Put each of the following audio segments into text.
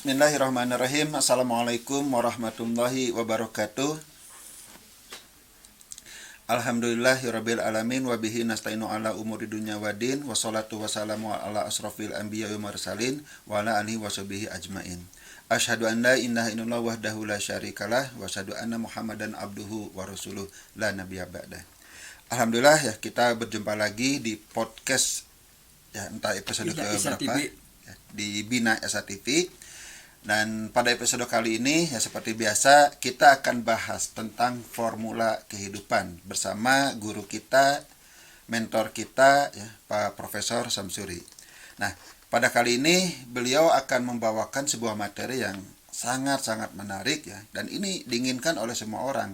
Bismillahirrahmanirrahim. Assalamualaikum warahmatullahi wabarakatuh. Alhamdulillahirabbil alamin wa bihi nasta'inu ala umuri dunya waddin wassalatu wassalamu ala asrofil anbiya wa mursalin wa ala alihi washabihi ajmain. Asyhadu an la ilaha illallah wahdahu la syarikalah wa asyhadu anna Muhammadan abduhu wa rasuluh la nabiyya ba'dah. Alhamdulillah ya, kita berjumpa lagi di podcast ya, entah episode keberapa ya, di Bina Esa TV. Dan pada episode kali ini ya seperti biasa kita akan bahas tentang formula kehidupan bersama guru kita, mentor kita ya, Pak Profesor Samsuri. Nah, pada kali ini beliau akan membawakan sebuah materi yang sangat-sangat menarik ya, dan ini diinginkan oleh semua orang.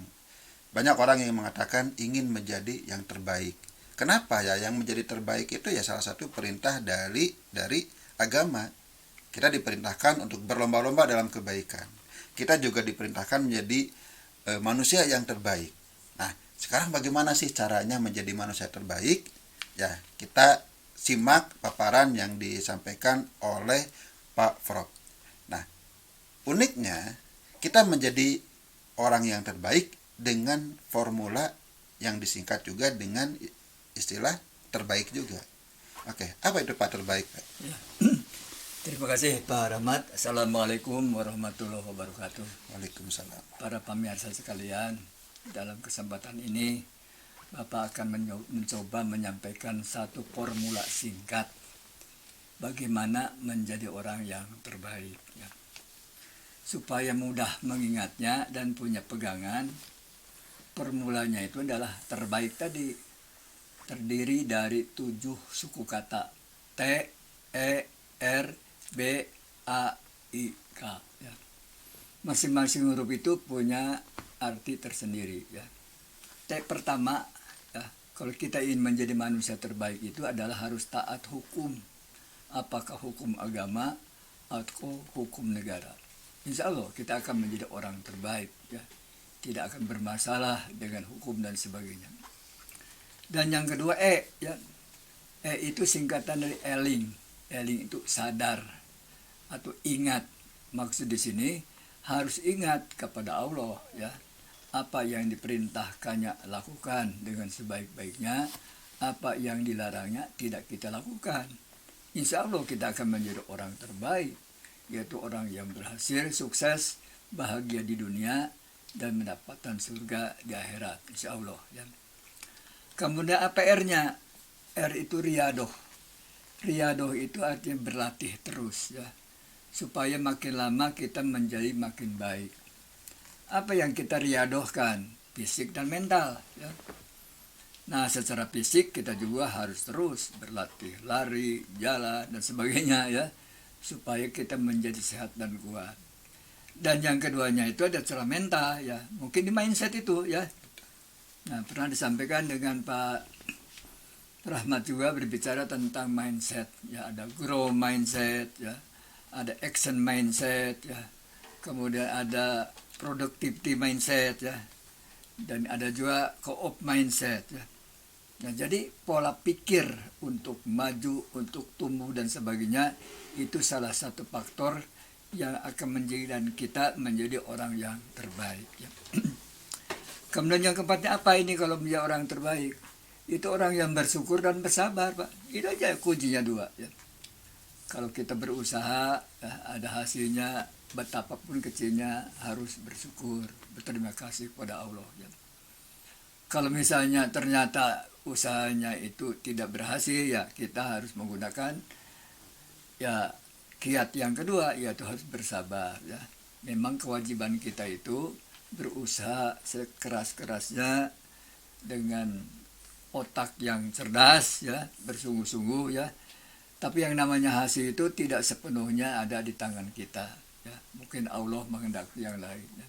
Banyak orang yang mengatakan ingin menjadi yang terbaik. Kenapa ya yang menjadi terbaik itu ya salah satu perintah dari agama. Kita diperintahkan untuk berlomba-lomba dalam kebaikan. Kita juga diperintahkan menjadi manusia yang terbaik. Nah, sekarang bagaimana sih caranya menjadi manusia terbaik? Ya, kita simak paparan yang disampaikan oleh Pak Prof. Nah, uniknya kita menjadi orang yang terbaik dengan formula yang disingkat juga dengan istilah terbaik juga. Oke, apa itu Pak terbaik, Pak? Ya. Terima kasih Pak Rahmat. Assalamualaikum warahmatullahi wabarakatuh. Waalaikumsalam. Para pemirsa sekalian, dalam kesempatan ini Bapak akan mencoba menyampaikan satu formula singkat bagaimana menjadi orang yang terbaik ya. Supaya mudah mengingatnya dan punya pegangan, formulanya itu adalah terbaik tadi. Terdiri dari 7 suku kata T, E, R, B, A, I, K ya. Masing-masing huruf itu punya arti tersendiri ya. T pertama ya, kalau kita ingin menjadi manusia terbaik itu adalah harus taat hukum. Apakah hukum agama atau hukum negara. Insya Allah kita akan menjadi orang terbaik ya. Tidak akan bermasalah dengan hukum dan sebagainya. Dan yang kedua E ya. E itu singkatan dari eling. Eling itu sadar atau ingat. Maksud di sini harus ingat kepada Allah ya. Apa yang diperintahkannya lakukan dengan sebaik-baiknya, apa yang dilarangnya tidak kita lakukan. Insya Allah kita akan menjadi orang terbaik, yaitu orang yang berhasil, sukses, bahagia di dunia dan mendapatkan surga di akhirat. Insya Allah ya. Kemudian apa R-nya? R itu riyadoh. Riyadoh itu artinya berlatih terus ya. Supaya makin lama kita menjadi makin baik. Apa yang kita riyadohkan? Fisik dan mental ya. Nah, secara fisik kita juga harus terus berlatih, lari, jalan dan sebagainya ya. Supaya kita menjadi sehat dan kuat. Dan yang keduanya itu ada secara mental ya. Mungkin di mindset itu ya. Nah, pernah disampaikan dengan Pak Rahmat juga berbicara tentang mindset ya, ada grow mindset ya, ada action mindset ya, kemudian ada productivity mindset ya, dan ada juga co-op mindset ya. Nah, jadi pola pikir untuk maju, untuk tumbuh dan sebagainya itu salah satu faktor yang akan menjadikan kita menjadi orang yang terbaik ya. Kemudian yang keempatnya apa ini kalau menjadi orang terbaik? Itu orang yang bersyukur dan bersabar, Pak. Itu aja kuncinya 2 ya. Kalau kita berusaha ya, ada hasilnya, betapapun kecilnya harus bersyukur, berterima kasih kepada Allah ya. Kalau misalnya ternyata usahanya itu tidak berhasil ya, kita harus menggunakan ya kiat yang kedua, yaitu harus bersabar ya. Memang kewajiban kita itu berusaha sekeras-kerasnya dengan otak yang cerdas ya, bersungguh-sungguh ya. Tapi yang namanya hasil itu tidak sepenuhnya ada di tangan kita ya. Mungkin Allah menghendaki yang lain ya.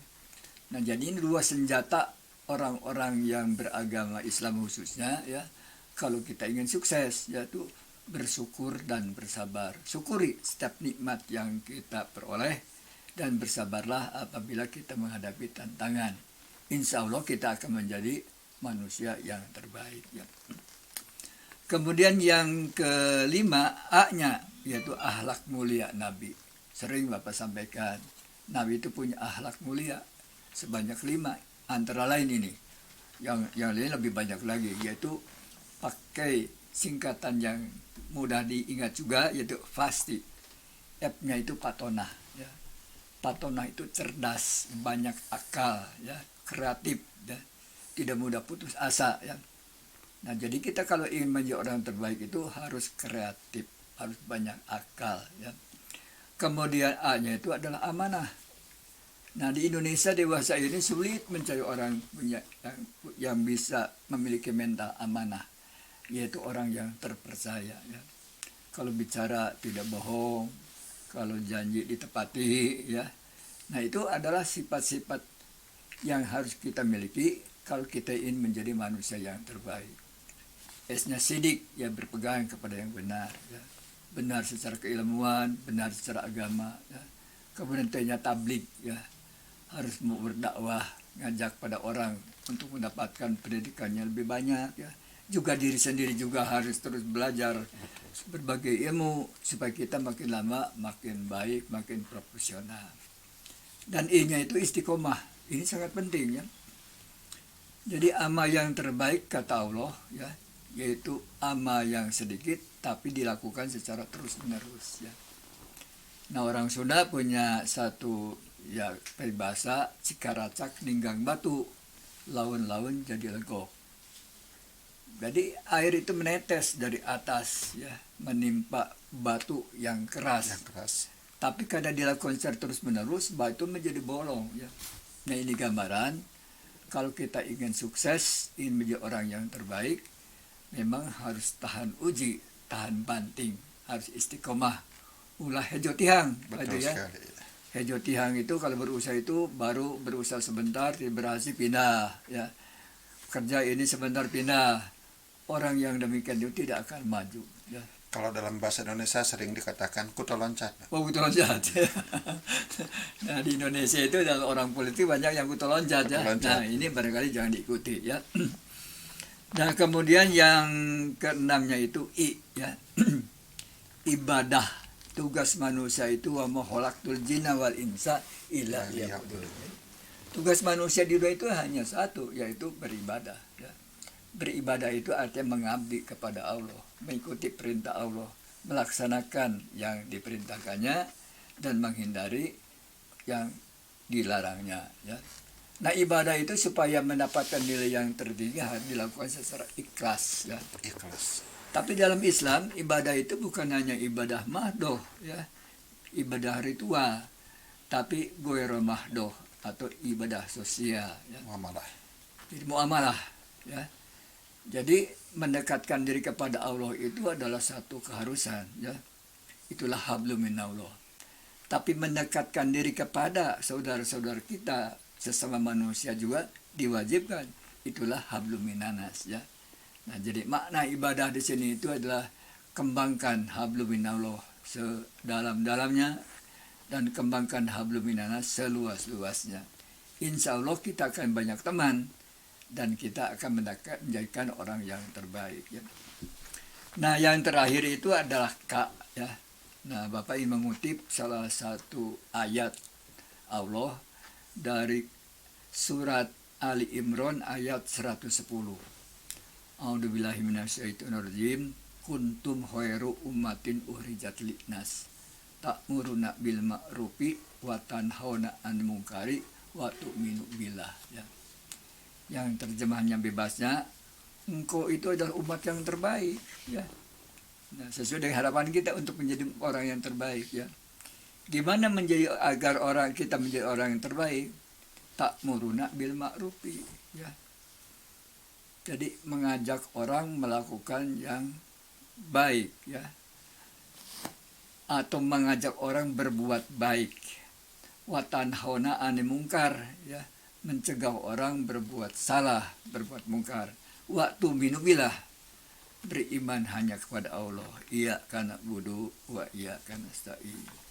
Nah, jadi ini 2 senjata orang-orang yang beragama Islam khususnya ya. Kalau kita ingin sukses yaitu bersyukur dan bersabar. Syukuri setiap nikmat yang kita peroleh dan bersabarlah apabila kita menghadapi tantangan. Insya Allah kita akan menjadi manusia yang terbaik ya. Kemudian yang kelima A-nya yaitu akhlak mulia Nabi. Sering Bapak sampaikan, Nabi itu punya akhlak mulia sebanyak 5, antara lain ini. Yang lain lebih banyak lagi, yaitu pakai singkatan yang mudah diingat juga, yaitu fasti. F-nya itu patonah, ya. Patonah itu cerdas, banyak akal, ya, kreatif, ya, tidak mudah putus asa, ya. Nah, jadi kita kalau ingin menjadi orang terbaik itu harus kreatif, harus banyak akal, ya. Kemudian A-nya itu adalah amanah. Nah, di Indonesia dewasa ini sulit mencari orang yang bisa memiliki mental amanah, yaitu orang yang terpercaya, ya. Kalau bicara tidak bohong, kalau janji ditepati, ya. Nah, itu adalah sifat-sifat yang harus kita miliki kalau kita ingin menjadi manusia yang terbaik. S-nya sidik, ya, berpegang kepada yang benar, ya. Benar secara keilmuan, benar secara agama, ya. Kemudian T-nya tablik, ya, harus mau berdakwah, ngajak pada orang untuk mendapatkan pendidikannya lebih banyak, ya. Juga diri sendiri juga harus terus belajar berbagai ilmu supaya kita makin lama makin baik, makin profesional. Dan I-nya itu istiqomah. Ini sangat penting, ya. Jadi amal yang terbaik kata Allah, ya, yaitu amal yang sedikit tapi dilakukan secara terus-menerus, ya. Nah, orang Sunda punya satu, ya, peribahasa, cikaracak ninggang batu, laun-laun jadi legok. Jadi air itu menetes dari atas, ya, menimpa batu yang keras. Tapi karena dilakukan secara terus-menerus, batu menjadi bolong, ya. Nah, ini gambaran kalau kita ingin sukses, ingin menjadi orang yang terbaik, memang harus tahan uji, tahan banting, harus istiqomah. Ulah hejo tihang, Betul ya. sekali. Hejo tihang itu kalau berusaha itu baru berusaha sebentar, tidak berhasil pindah, ya. Kerja ini sebentar pindah. Orang yang demikian itu tidak akan maju, ya. Kalau dalam bahasa Indonesia sering dikatakan kutu loncat. Oh, kutu loncat. Nah, di Indonesia itu dalam orang politik banyak yang kutu loncat, ya. Nah, ini barangkali jangan diikuti, ya. Nah, kemudian yang keenamnya itu I, ya. Ibadah. Tugas manusia itu wa ma khalaqtul jinna wal insa illa liya'budun. Tugas manusia di dunia itu hanya satu, yaitu beribadah, ya. Beribadah itu artinya mengabdi kepada Allah, mengikuti perintah Allah, melaksanakan yang diperintahkannya dan menghindari yang dilarangnya, ya. Nah, ibadah itu supaya mendapatkan nilai yang tertinggi harus dilakukan secara ikhlas, ya. Ikhlas. Tapi dalam Islam, ibadah itu bukan hanya ibadah mahdoh, ya, ibadah ritual, tapi goiro mahdoh atau ibadah sosial, ya. Muamalah. Jadi muamalah, ya. Jadi mendekatkan diri kepada Allah itu adalah satu keharusan, ya. Itulah hablum minallah. Tapi mendekatkan diri kepada saudara-saudara kita sesama manusia juga diwajibkan. Itulah hablum minanas, ya. Nah, jadi makna ibadah di sini itu adalah kembangkan hablum minallah sedalam-dalamnya dan kembangkan hablum minanas seluas-luasnya. Insya Allah kita akan banyak teman dan kita akan menjadikan orang yang terbaik, ya. Nah, yang terakhir itu adalah K, ya. Nah, Bapak ingin mengutip salah satu ayat Allah dari surat Ali Imran ayat 110. A'udzubillahi minasyaitonirrajim. Kuntum khairu ummatin ukhrijat linnas ta'muruna bil ma'rufi wa tanhauna 'anil munkari wa tu'minu billah, ya. Yang terjemahannya bebasnya, engkau itu adalah umat yang terbaik, ya. Nah, sesuai dengan harapan kita untuk menjadi orang yang terbaik, ya. Gimana agar kita menjadi orang yang terbaik? Ta'muruna bil ma'rufi, ya. Jadi mengajak orang melakukan yang baik, ya. Atau mengajak orang berbuat baik. Wa tanhauna 'anil munkar, ya. Mencegah orang berbuat salah, berbuat mungkar. Wa tu'minu billah, beriman hanya kepada Allah. Iyyaka na'budu wa iyyaka nasta'in.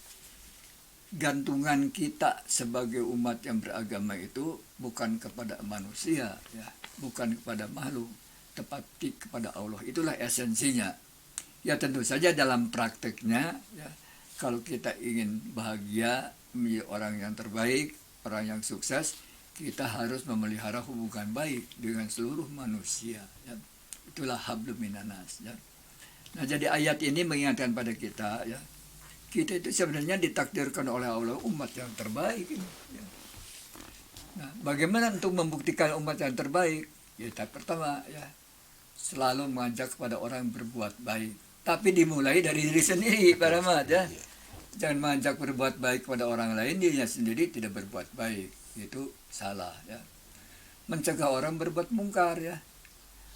Gantungan kita sebagai umat yang beragama itu bukan kepada manusia, ya, bukan kepada makhluk, tetapi kepada Allah. Itulah esensinya. Ya, tentu saja dalam prakteknya, ya, kalau kita ingin bahagia, menjadi orang yang terbaik, orang yang sukses, kita harus memelihara hubungan baik dengan seluruh manusia. Ya. Itulah hablum minanas. Ya. Nah, jadi ayat ini mengingatkan pada kita, ya, kita itu sebenarnya ditakdirkan oleh Allah umat yang terbaik. Ya. Nah, bagaimana untuk membuktikan umat yang terbaik? Ya, pertama, ya, selalu mengajak kepada orang berbuat baik. Tapi dimulai dari diri sendiri, Pak Rahmat, ya. Jangan mengajak berbuat baik kepada orang lain, dirinya sendiri tidak berbuat baik. Itu salah, ya. Mencegah orang berbuat mungkar, ya.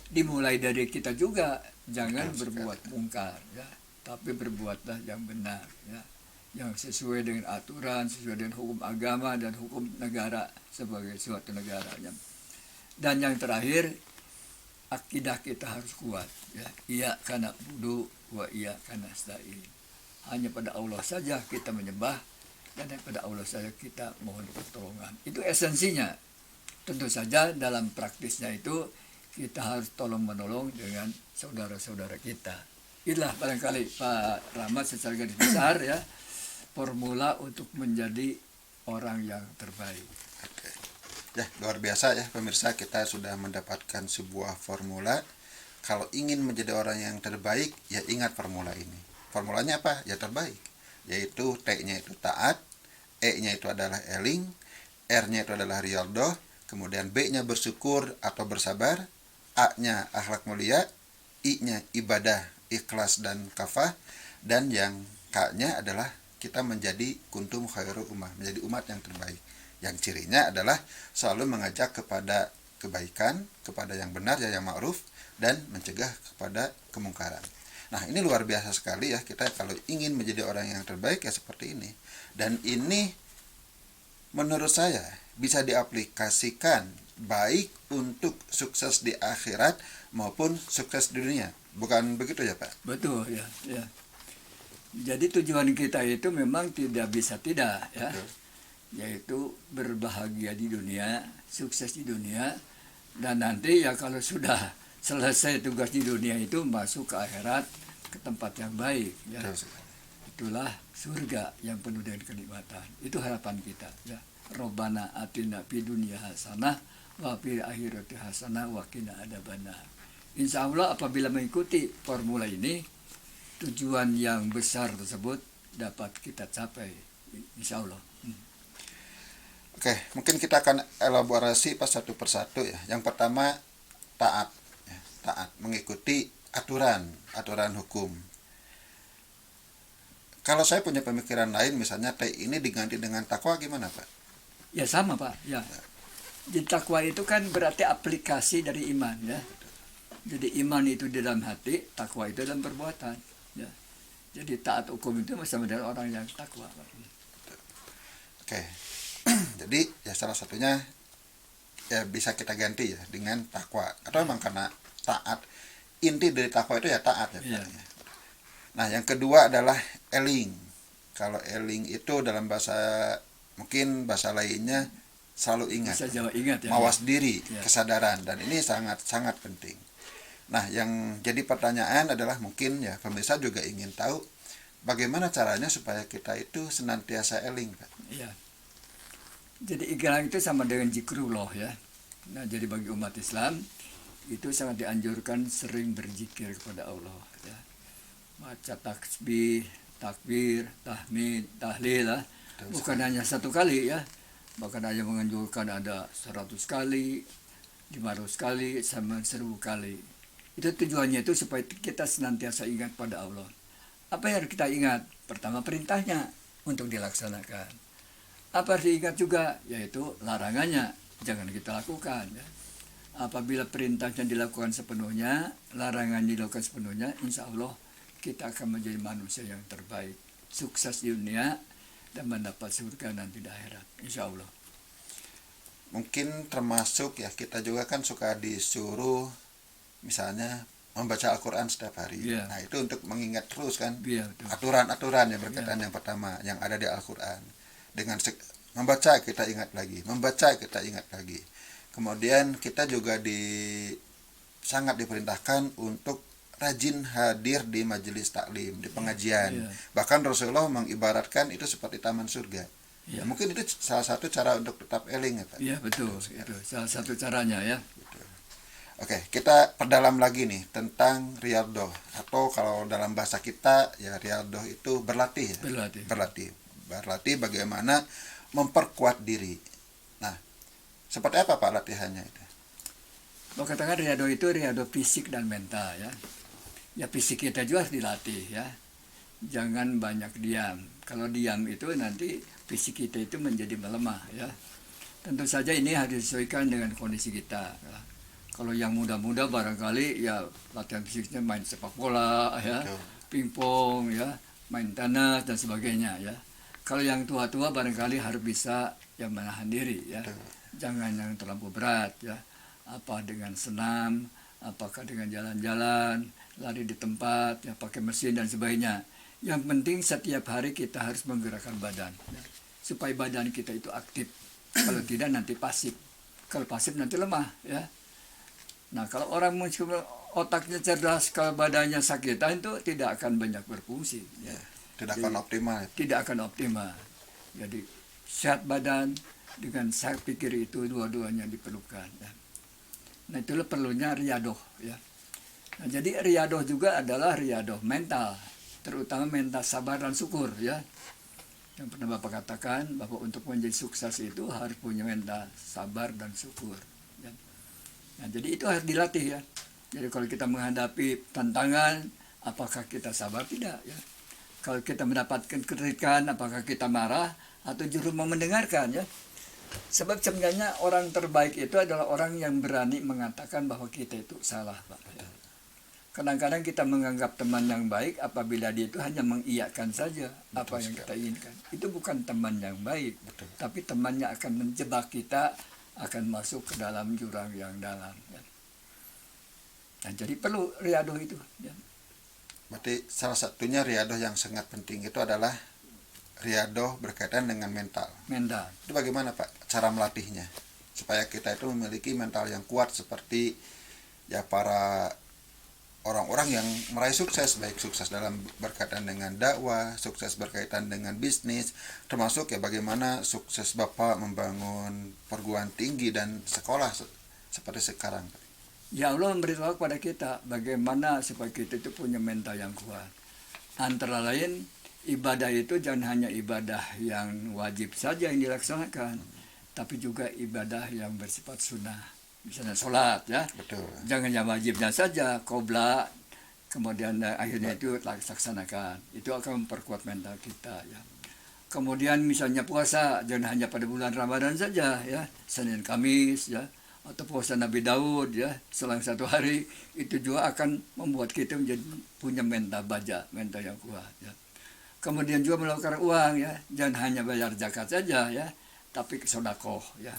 Dimulai dari kita juga, jangan berbuat mungkar, ya. Tapi berbuatlah yang benar, ya. Yang sesuai dengan aturan, sesuai dengan hukum agama dan hukum negara sebagai suatu negara, ya. Dan yang terakhir, akidah kita harus kuat, ya. Iya kana budu wa iya kana nasta'in. Hanya pada Allah saja kita menyembah dan pada Allah saja kita mohon pertolongan. Itu esensinya. Tentu saja dalam praktisnya itu kita harus tolong menolong dengan saudara-saudara kita. Itulah barangkali Pak Rahmat secara garis besar, ya, formula untuk menjadi orang yang terbaik. Oke. Ya, luar biasa ya pemirsa, kita sudah mendapatkan sebuah formula. Kalau ingin menjadi orang yang terbaik, ya ingat formula ini. Formulanya apa? Ya terbaik. Yaitu T-nya itu taat, E-nya itu adalah eling, R-nya itu adalah riyadhah, kemudian B-nya bersyukur atau bersabar, A-nya akhlak mulia, I-nya ibadah, ikhlas dan kafah, dan yang K-nya adalah kita menjadi kuntum khairu ummah, menjadi umat yang terbaik. Yang cirinya adalah selalu mengajak kepada kebaikan, kepada yang benar, yang ma'ruf, dan mencegah kepada kemungkaran. Nah, ini luar biasa sekali ya, kita kalau ingin menjadi orang yang terbaik ya seperti ini. Dan ini menurut saya bisa diaplikasikan baik untuk sukses di akhirat maupun sukses di dunia. Bukan begitu ya, Pak? Betul, ya, ya. Jadi tujuan kita itu memang tidak bisa tidak, ya. Betul. Yaitu berbahagia di dunia, sukses di dunia, dan nanti ya kalau sudah selesai tugas di dunia itu masuk ke akhirat, ke tempat yang baik, ya. Itulah surga yang penuh dengan kenikmatan. Itu harapan kita, ya. Robbana atina fid dunya hasanah wa fil akhirati hasanah wa qina adzabannar. Insya Allah apabila mengikuti formula ini, tujuan yang besar tersebut dapat kita capai, insya Allah. Oke, mungkin kita akan elaborasi pas satu persatu ya. Yang pertama taat, ya, taat mengikuti aturan hukum. Kalau saya punya pemikiran lain, misalnya T ini diganti dengan takwa, gimana Pak? Ya sama Pak, ya. Jadi takwa itu kan berarti aplikasi dari iman, ya. Jadi iman itu di dalam hati, takwa itu dalam perbuatan, ya. Jadi taat hukum itu sama dengan orang yang takwa, Pak. Oke. Jadi ya salah satunya ya bisa kita ganti ya dengan takwa, atau memang karena taat, inti dari takwa itu ya taat ya. Nah, yang kedua adalah eling. Kalau eling itu dalam bahasa, mungkin bahasa lainnya selalu ingat, Bisa Jawa ingat, ya, mawas diri, ya. kesadaran, dan ini sangat penting. Nah, yang jadi pertanyaan adalah mungkin ya pemirsa juga ingin tahu bagaimana caranya supaya kita itu senantiasa eling, Pak. Iya. Jadi iklan itu sama dengan zikrullah, ya. Nah, jadi bagi umat Islam itu sangat dianjurkan sering berzikir kepada Allah, ya. Baca tasbih, takbir, tahmid, tahlil, ya. Bukan hanya satu kali, ya. Bahkan hanya menganjurkan ada 100 kali, 500 kali, sama 1000 kali. Itu tujuannya itu supaya kita senantiasa ingat pada Allah. Apa yang kita ingat? Pertama perintahnya untuk dilaksanakan. Apa harus diingat juga? Yaitu larangannya, jangan kita lakukan, ya. Apabila perintahnya dilakukan sepenuhnya, larangan dilakukan sepenuhnya, insya Allah kita akan menjadi manusia yang terbaik, sukses di dunia dan mendapat surga nanti di akhirat, insya Allah. Mungkin termasuk ya, kita juga kan suka disuruh misalnya membaca Al-Quran setiap hari. Yeah. Nah, itu untuk mengingat terus kan, Yeah, betul. aturan-aturan yang berkaitan, yang pertama yang ada di Al-Quran. Dengan membaca kita ingat lagi, membaca kita ingat lagi. Kemudian kita juga sangat diperintahkan untuk rajin hadir di majelis taklim, di pengajian. Iya. Bahkan Rasulullah mengibaratkan itu seperti taman surga. Iya. Ya, mungkin itu salah satu cara untuk tetap eling ya Pak. Iya betul, itu salah satu caranya ya. Oke, kita perdalam lagi nih tentang riyadhah, atau kalau dalam bahasa kita ya riyadhah itu berlatih ya. Berlatih bagaimana memperkuat diri. Nah, seperti apa Pak latihannya itu? Mau katakan riyadhah itu riyadhah fisik dan mental ya. Ya fisik kita juga harus dilatih ya. Jangan banyak diam. Kalau diam itu nanti fisik kita itu menjadi melemah ya. Tentu saja ini harus disesuaikan dengan kondisi kita ya. Kalau yang muda-muda barangkali ya latihan fisiknya main sepak bola ya, pingpong ya, main tenis dan sebagainya ya. Kalau yang tua-tua barangkali harus bisa ya menahan diri ya. Jangan yang terlalu berat ya. Apa dengan senam, apakah dengan jalan-jalan, lari di tempat, ya pakai mesin dan sebagainya. Yang penting setiap hari kita harus menggerakkan badan ya, supaya badan kita itu aktif. Kalau tidak nanti pasif. Kalau pasif nanti lemah ya. Nah, kalau orang otaknya cerdas, kalau badannya sakitan itu tidak akan banyak berfungsi. Ya. Tidak akan optimal. Tidak akan optimal. Jadi sehat badan dengan sehat pikir itu dua-duanya diperlukan. Ya. Nah, itulah perlunya riyadhah. Ya. Nah, jadi riyadhah juga adalah riyadhah mental, terutama mental sabar dan syukur. Ya. Yang pernah Bapak katakan bahwa untuk menjadi sukses itu harus punya mental sabar dan syukur. Ya. Nah, jadi itu harus dilatih ya. Jadi kalau kita menghadapi tantangan, apakah kita sabar? Tidak ya. Kalau kita mendapatkan kritikan, apakah kita marah atau justru mau mendengarkan ya. Sebab sebenarnya orang terbaik itu adalah orang yang berani mengatakan bahwa kita itu salah, Pak. Ya. Kadang-kadang kita menganggap teman yang baik apabila dia itu hanya mengiyakan saja apa yang kita inginkan. Itu bukan teman yang baik, tapi temannya akan menjebak kita, akan masuk ke dalam jurang yang dalam. Ya. Nah, jadi perlu riyadhah itu. Ya. Berarti salah satunya riyadhah yang sangat penting itu adalah riyadhah berkaitan dengan mental. Mental. Itu bagaimana Pak cara melatihnya supaya kita itu memiliki mental yang kuat seperti ya para orang-orang yang meraih sukses, baik sukses dalam berkaitan dengan dakwah, sukses berkaitan dengan bisnis, termasuk ya bagaimana sukses Bapak membangun perguruan tinggi dan sekolah seperti sekarang. Ya Allah memberitahu kepada kita bagaimana supaya kita itu punya mental yang kuat. Antara lain ibadah itu jangan hanya ibadah yang wajib saja yang dilaksanakan, tapi juga ibadah yang bersifat sunnah. Misalnya sholat ya. Betul. Jangan yang wajibnya saja, qobla, kemudian akhirnya itu laksanakan. Itu akan memperkuat mental kita ya. Kemudian misalnya puasa, jangan hanya pada bulan Ramadan saja ya, Senin Kamis ya, atau puasa Nabi Daud ya, selang satu hari, itu juga akan membuat kita menjadi punya mental baja, mental yang kuat ya. Kemudian juga melakukan uang ya, jangan hanya bayar zakat saja ya, tapi sedekah ya.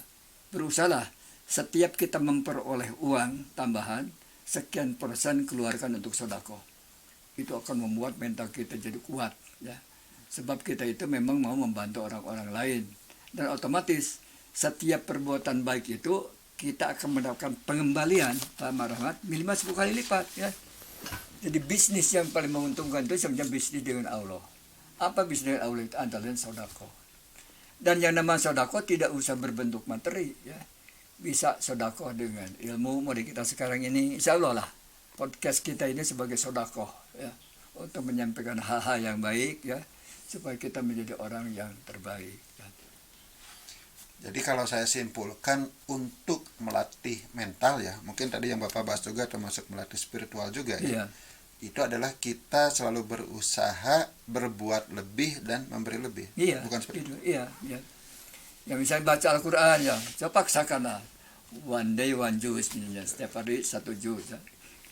Berusahalah setiap kita memperoleh uang tambahan, sekian persen keluarkan untuk sedekah. Itu akan membuat mental kita jadi kuat ya. Sebab kita itu memang mau membantu orang-orang lain. Dan otomatis setiap perbuatan baik itu kita akan mendapatkan pengembalian Pak Rahmat minimal 10 kali lipat ya. Jadi bisnis yang paling menguntungkan itu sebenarnya bisnis dengan Allah. Apa bisnis dengan Allah itu? Antara lain sedekah. Dan yang namanya sedekah tidak usah berbentuk materi ya. Bisa sedekah dengan ilmu model kita sekarang ini, insya Allah lah podcast kita ini sebagai sedekah ya, untuk menyampaikan hal-hal yang baik ya, supaya kita menjadi orang yang terbaik ya. Jadi kalau saya simpulkan untuk melatih mental ya, mungkin tadi yang Bapak bahas juga termasuk melatih spiritual juga ya. Iya. Itu adalah kita selalu berusaha berbuat lebih dan memberi lebih. Iya. Bukan seperti itu. Iya, iya. Ya misalnya baca Al-Quran ya, coba paksakanlah one day one juz misalnya, setiap hari 1 juz ya.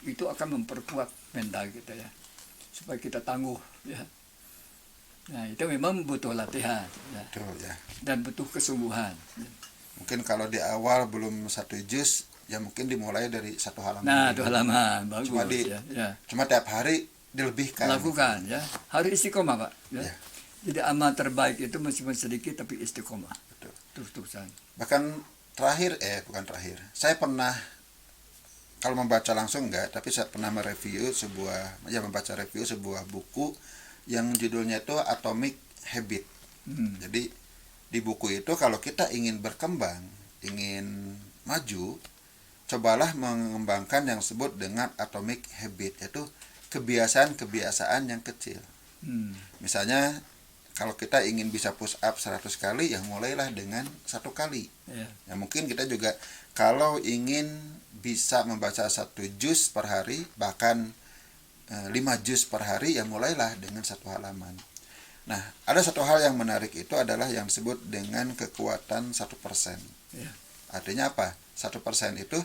Itu akan memperkuat mental kita ya, supaya kita tangguh ya. Nah itu memang butuh latihan ya. Betul ya. Dan butuh kesungguhan ya. Mungkin kalau di awal belum 1 juz ya mungkin dimulai dari 1 halaman. Nah itu halaman bagus ya. Cuma tiap hari dilebihkan. Lakukan ya, harus istiqomah Pak ya. Ya. Jadi amal terbaik itu meskipun sedikit tapi istiqomah. Terus-terusan. Bahkan bukan terakhir, saya pernah kalau membaca langsung enggak, tapi saya pernah membaca review sebuah buku yang judulnya itu Atomic Habit. Jadi di buku itu kalau kita ingin berkembang, ingin maju, cobalah mengembangkan yang disebut dengan atomic habit, yaitu kebiasaan-kebiasaan yang kecil. Misalnya kalau kita ingin bisa push up 100 kali, ya mulailah dengan 1 kali. Ya mungkin kita juga kalau ingin bisa membaca 1 juz per hari, bahkan 5 juz per hari, ya mulailah dengan 1 halaman. Nah, ada satu hal yang menarik itu adalah yang disebut dengan kekuatan 1%. Artinya apa? 1% itu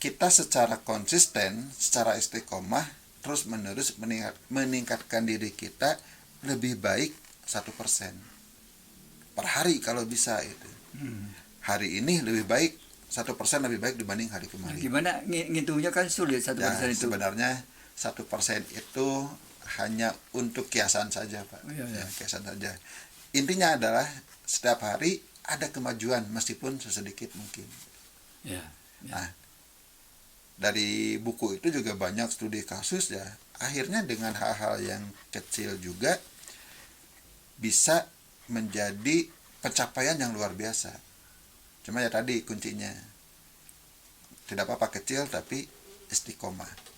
kita secara konsisten, secara istiqomah, terus menerus meningkatkan diri kita lebih baik 1% per hari kalau bisa itu. Hari ini lebih baik 1% lebih baik dibanding hari kemarin. Gimana ngitungnya kan sulit 1% itu. Sebenarnya 1% itu hanya untuk kiasan saja, Pak. Ya, kiasan saja. Intinya adalah setiap hari ada kemajuan meskipun sesedikit mungkin. Nah, dari buku itu juga banyak studi kasus ya. Akhirnya dengan hal-hal yang kecil juga bisa menjadi pencapaian yang luar biasa. Cuma ya tadi kuncinya, tidak apa-apa kecil tapi istiqomah.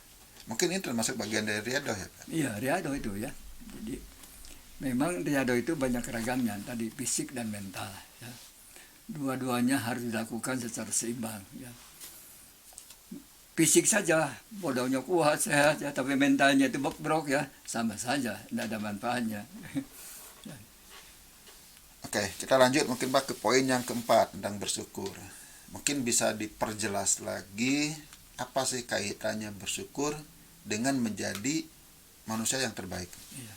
Mungkin itu termasuk bagian dari riadoh ya Pak? Iya, riadoh itu ya. Jadi memang riadoh itu banyak ragamnya, tadi fisik dan mental ya. Dua-duanya harus dilakukan secara seimbang ya. Fisik saja bodohnya kuat, sehat ya, tapi mentalnya itu bobrok ya, sama saja, tidak ada manfaatnya. Oke, kita lanjut mungkin Pak ke poin yang keempat tentang bersyukur. Mungkin bisa diperjelas lagi apa sih kaitannya bersyukur dengan menjadi manusia yang terbaik. Iya.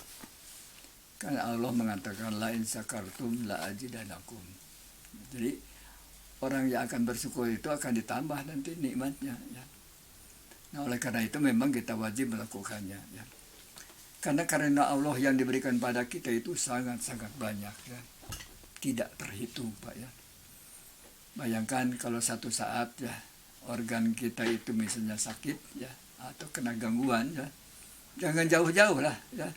Kan Allah mengatakan la in sakartum la azidanakum. Jadi orang yang akan bersyukur itu akan ditambah nanti nikmatnya ya. Nah, oleh karena itu memang kita wajib melakukannya ya. Karena Allah yang diberikan pada kita itu sangat-sangat banyak ya. Tidak terhitung Pak ya. Bayangkan kalau satu saat ya organ kita itu misalnya sakit ya atau kena gangguan ya, jangan jauh-jauh lah ya.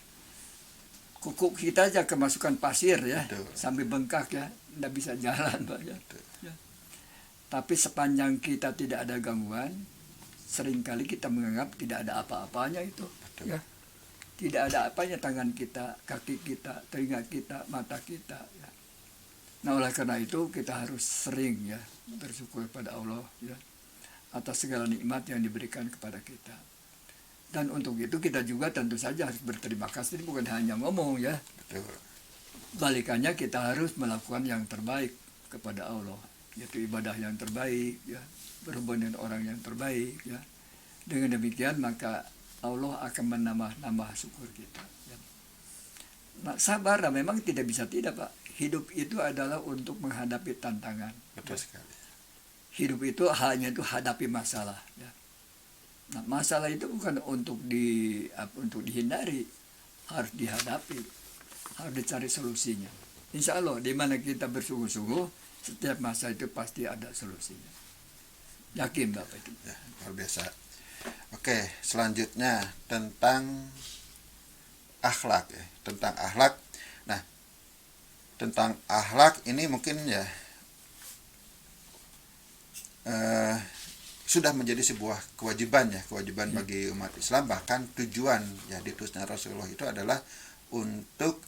Kuku kita aja kemasukan pasir ya. Betul. Sampai bengkak ya, tidak bisa jalan Pak ya. Ya. Tapi sepanjang kita tidak ada gangguan, seringkali kita menganggap tidak ada apa-apanya itu. Betul. Ya. Tidak ada apanya tangan kita, kaki kita, telinga kita, mata kita ya. Nah, oleh karena itu kita harus sering ya bersyukur pada Allah ya atas segala nikmat yang diberikan kepada kita. Dan untuk itu kita juga tentu saja harus berterima kasih, bukan hanya ngomong ya. Betul. Balikannya kita harus melakukan yang terbaik kepada Allah, yaitu ibadah yang terbaik ya, berhubungan dengan orang yang terbaik ya. Dengan demikian maka Allah akan menambah syukur kita ya. Nah, sabar memang tidak bisa tidak Pak. Hidup itu adalah untuk menghadapi tantangan. Betul sekali. Hidup itu hanya itu hadapi masalah. Ya. Nah, masalah itu bukan untuk dihindari, harus dihadapi, harus dicari solusinya. Insya Allah, di mana kita bersungguh-sungguh, setiap masa itu pasti ada solusinya. Yakin Bapak itu. Ya, luar biasa. Oke, selanjutnya tentang akhlak ya, tentang akhlak. Nah, tentang akhlak ini mungkin ya sudah menjadi sebuah kewajiban bagi umat Islam, bahkan tujuan ya diutusnya Rasulullah itu adalah untuk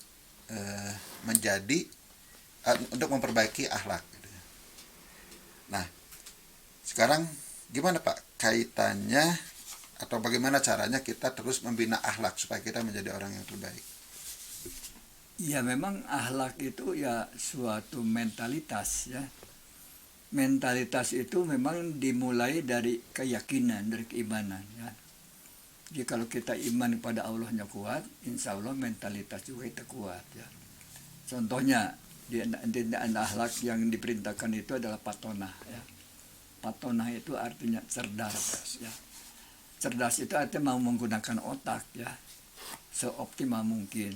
untuk memperbaiki akhlak. Nah, sekarang gimana Pak kaitannya atau bagaimana caranya kita terus membina akhlak supaya kita menjadi orang yang terbaik? Ya memang akhlak itu ya suatu mentalitas ya. Mentalitas itu memang dimulai dari keyakinan, dari keimanan ya. Jadi kalau kita iman kepada Allahnya kuat, insya Allah mentalitas juga kita kuat ya. Contohnya di akhlak yang diperintahkan itu adalah patonah ya. Patonah itu artinya cerdas ya. Cerdas itu artinya mau menggunakan otak ya seoptimal mungkin.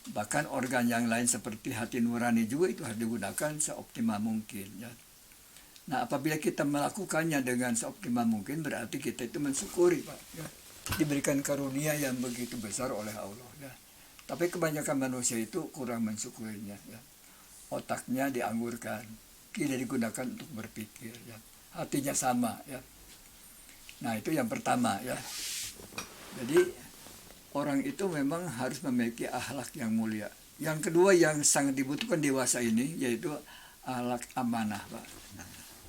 Bahkan organ yang lain seperti hati nurani juga itu harus digunakan seoptimal mungkin ya. Nah, apabila kita melakukannya dengan seoptimal mungkin, berarti kita itu mensyukuri, Pak. Ya. Diberikan karunia yang begitu besar oleh Allah. Ya. Tapi kebanyakan manusia itu kurang mensyukurinya. Ya. Otaknya dianggurkan, tidak digunakan untuk berpikir. Ya. Hatinya sama. Ya. Nah, itu yang pertama. Ya. Jadi orang itu memang harus memiliki akhlak yang mulia. Yang kedua yang sangat dibutuhkan dewasa ini yaitu akhlak amanah, Pak.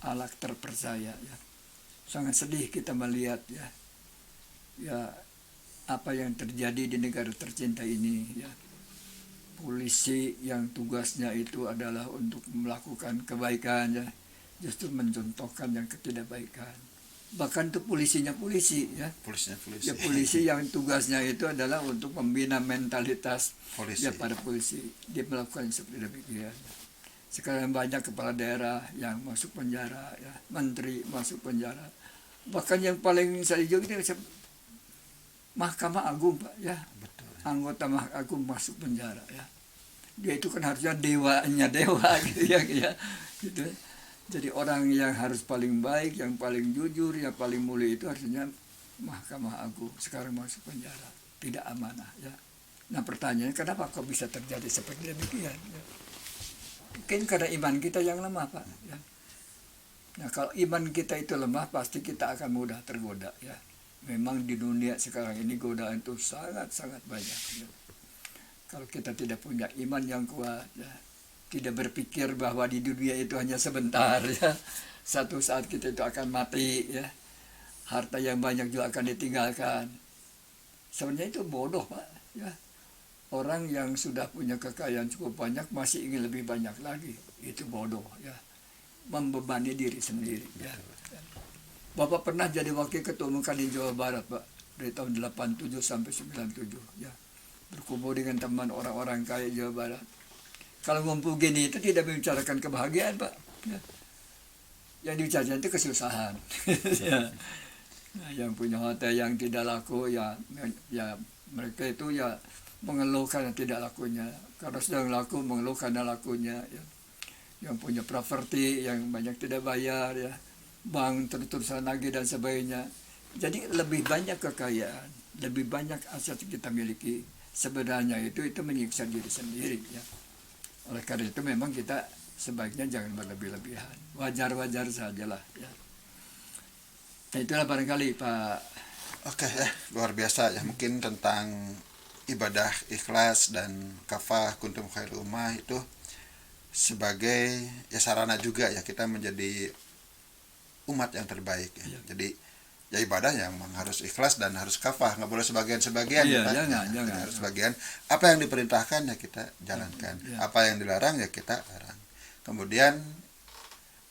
Akhlak terpercaya. Ya. Sangat sedih kita melihat ya apa yang terjadi di negara tercinta ini. Ya. Polisi yang tugasnya itu adalah untuk melakukan kebaikan, ya, justru mencontohkan yang ketidakbaikan. Bahkan itu polisinya polisi, ya. Ya, polisi yang tugasnya itu adalah untuk membina mentalitas polisi. Ya pada polisi. Dia melakukan seperti demikian. Sekarang banyak kepala daerah yang masuk penjara, ya, menteri masuk penjara. Bahkan yang paling saya juga itu Mahkamah Agung, Pak, ya. Betul. Anggota Mahkamah Agung masuk penjara, ya. Dia itu kan harusnya dewanya dewa gitu ya, gitu. Jadi orang yang harus paling baik, yang paling jujur, yang paling mulia itu harusnya Mahkamah Agung. Sekarang masuk penjara, tidak amanah, ya. Nah, pertanyaannya kenapa kok bisa terjadi seperti demikian? Ya. Mungkin karena iman kita yang lemah, Pak. Ya. Nah, kalau iman kita itu lemah, pasti kita akan mudah tergoda, ya. Memang di dunia sekarang ini godaan itu sangat-sangat banyak. Ya. Kalau kita tidak punya iman yang kuat, ya, tidak berpikir bahwa di dunia itu hanya sebentar, ya, satu saat kita itu akan mati, ya, harta yang banyak juga akan ditinggalkan. Sebenarnya itu bodoh, Pak. Ya. Orang yang sudah punya kekayaan cukup banyak masih ingin lebih banyak lagi, itu bodoh, ya, membebani diri sendiri. Ya. Bapak pernah jadi wakil ketua umum Kadin Jawa Barat, Pak, dari tahun 87 sampai 97, ya. Berkumpul dengan teman orang-orang kaya Jawa Barat. Kalau ngumpul gini itu tidak membicarakan kebahagiaan, Pak. Ya. Yang dibicarakan itu kesusahan. Ya. Nah, yang punya hotel yang tidak laku, ya mereka itu ya mengeluh karena tidak lakunya. Kalau sedang laku, mengeluh karena lakunya. Ya. Yang punya properti yang banyak tidak bayar, ya. Bank terus-terusan nagih dan sebagainya. Jadi lebih banyak kekayaan, lebih banyak aset yang kita miliki, sebenarnya itu menyiksa diri sendiri, ya. Oleh karena itu memang kita sebaiknya jangan berlebih-lebihan, wajar-wajar sajalah, ya. Nah, itulah barangkali, Pak. Oke, ya, luar biasa ya, mungkin tentang ibadah ikhlas dan kafah kuntum khairul ummah itu sebagai ya sarana juga ya kita menjadi umat yang terbaik, ya. Jadi ya ibadah yang harus ikhlas dan harus kafah, nggak boleh sebagian-sebagian, Iya, ya, jangan. harus sebagian. Apa yang diperintahkan ya kita jalankan, Ya. apa yang dilarang ya kita larang. Kemudian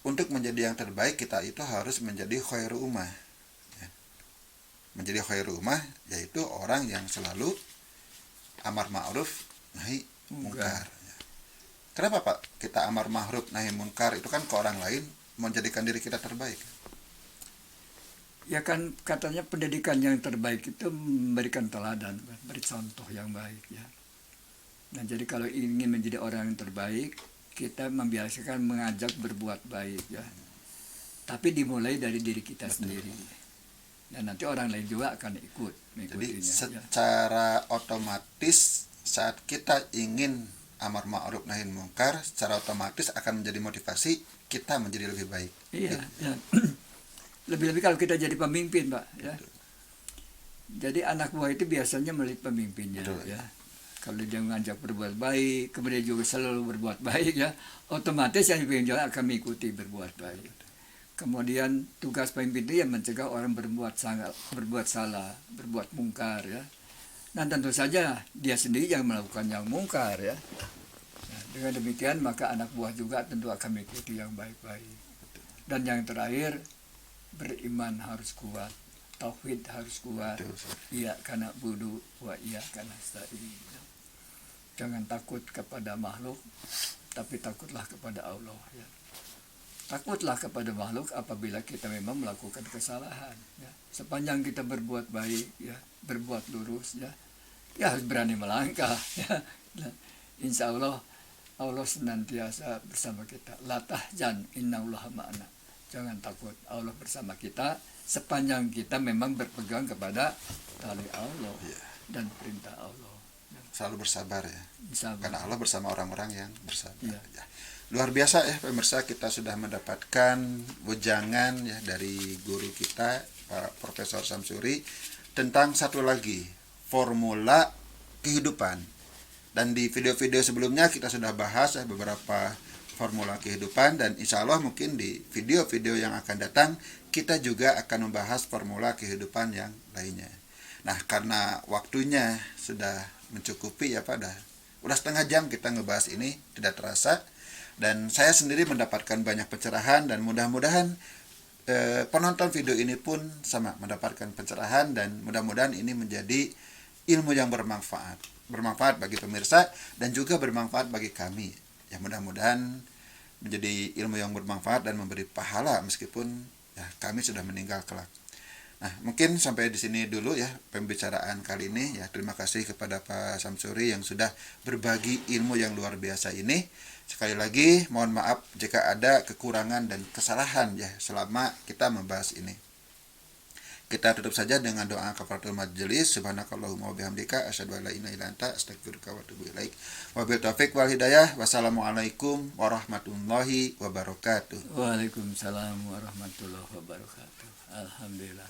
untuk menjadi yang terbaik kita itu harus menjadi khairu ummah, ya. Menjadi khairu ummah yaitu orang yang selalu amar ma'ruf nahi mungkar, ya. Kenapa, Pak, kita amar ma'ruf nahi mungkar itu kan ke orang lain menjadikan diri kita terbaik? Ya kan katanya pendidikan yang terbaik itu memberikan teladan, beri contoh yang baik, ya. Nah, jadi kalau ingin menjadi orang yang terbaik, kita membiasakan mengajak berbuat baik, ya. Tapi dimulai dari diri kita sendiri. Dan nanti orang lain juga akan ikut mengikutinya. Jadi secara otomatis saat kita ingin amar ma'ruf nahi mungkar, secara otomatis akan menjadi motivasi kita menjadi lebih baik. Iya, ya. Lebih-lebih kalau kita jadi pemimpin, Pak, ya. Jadi anak buah itu biasanya melihat pemimpinnya, ya. Kalau dia mengajak berbuat baik, kemudian juga selalu berbuat baik, ya, otomatis yang dipimpin juga akan mengikuti berbuat baik. Kemudian tugas pemimpin itu yang mencegah orang berbuat salah, berbuat mungkar, ya. Dan tentu saja dia sendiri yang melakukan yang mungkar, ya. Nah, dengan demikian maka anak buah juga tentu akan mengikuti yang baik-baik. Dan yang terakhir, beriman harus kuat, tauhid harus kuat. Iya karena budu wa iya karena nasta'in. Jangan takut kepada makhluk, tapi takutlah kepada Allah, ya. Takutlah kepada makhluk apabila kita memang melakukan kesalahan, ya. Sepanjang kita berbuat baik, ya, berbuat lurus, ya harus berani melangkah, ya. Nah, insya Allah Allah senantiasa bersama kita. La tahzan innallaha ma'ana. Jangan takut, Allah bersama kita sepanjang kita memang berpegang kepada tali Allah dan perintah Allah. Selalu bersabar ya. Sabar. Karena Allah bersama orang-orang yang bersabar. Iya. Ya. Luar biasa ya pemirsa, kita sudah mendapatkan wejangan ya dari guru kita Pak Profesor Samsuri tentang satu lagi formula kehidupan. Dan di video-video sebelumnya kita sudah bahas ya beberapa formula kehidupan, dan insya Allah mungkin di video-video yang akan datang kita juga akan membahas formula kehidupan yang lainnya. Nah, karena waktunya sudah mencukupi ya Pak, udah setengah jam kita ngebahas ini, tidak terasa, dan saya sendiri mendapatkan banyak pencerahan, dan mudah-mudahan penonton video ini pun sama mendapatkan pencerahan, dan mudah-mudahan ini menjadi ilmu yang bermanfaat bagi pemirsa dan juga bermanfaat bagi kami. Ya, mudah-mudahan menjadi ilmu yang bermanfaat dan memberi pahala meskipun ya kami sudah meninggal kelak. Nah, mungkin sampai di sini dulu ya pembicaraan kali ini ya. Terima kasih kepada Pak Samsuri yang sudah berbagi ilmu yang luar biasa ini. Sekali lagi mohon maaf jika ada kekurangan dan kesalahan ya selama kita membahas ini. Kita tutup saja dengan doa kafaratul majelis. Subhanakallahumma wa bihamdika asyhadu an la ilaha illa anta astaghfiruka wa atubu ilaik. Wabil taufik wal hidayah. Wassalamualaikum warahmatullahi wabarakatuh. Waalaikumsalam warahmatullahi wabarakatuh. Alhamdulillah.